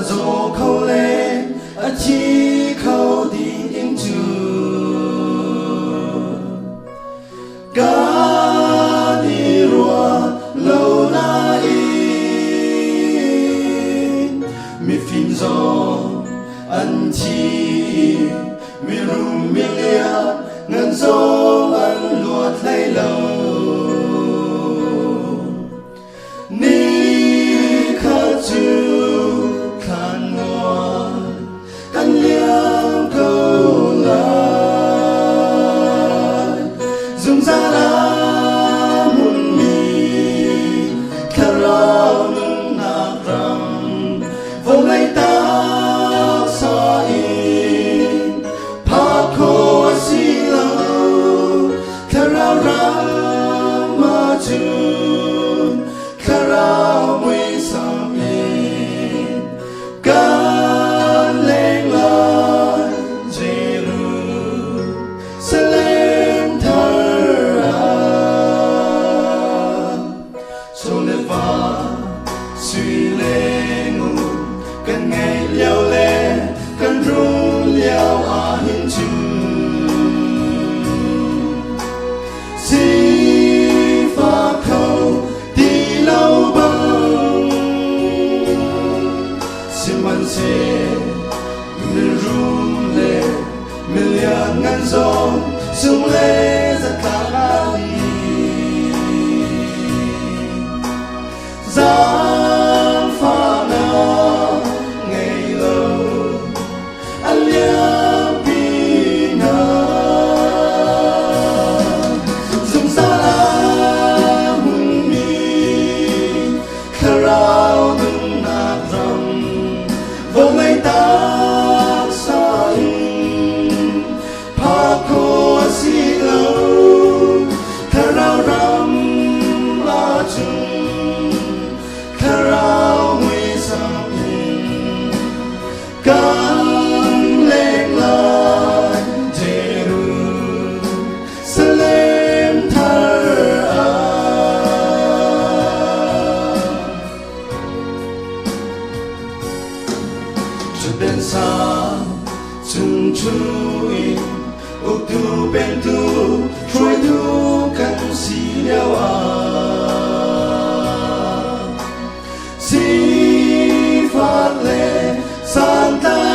zo khâu le a chi khâu đi in chu ca đi rùa lâu na in mi phim zo anh chi mi rum mi lia ngân zo anh luột lấy lâu ni khát chu khan ngoa căn liang câu lại dùng ra đã muốn mi khát rau nung nạc răng vô ngay ta sa in pa ko si lâu khát rau răng ma chun khát rau mui sam in can lên lại Jerusalem thở số lệ va suy lệ ngủ cần ngày leo lệ cần ru leo à hin chu si pha khâu đi lâu băng si man se mình ru lệ mình liang ngăn gió sung lệ rất khá đi giang pha na ngày lâu anh liang pina dùng sa la mun mi khá rau nung nạc răng vô ngay ta sa in pa ko si lâu khá rau ram la chung khá rau mui sam in can lên lại Jerusalem thở cho đến xa chung chui uk tu ben tu trôi tu căn si leo si phát lệ san ta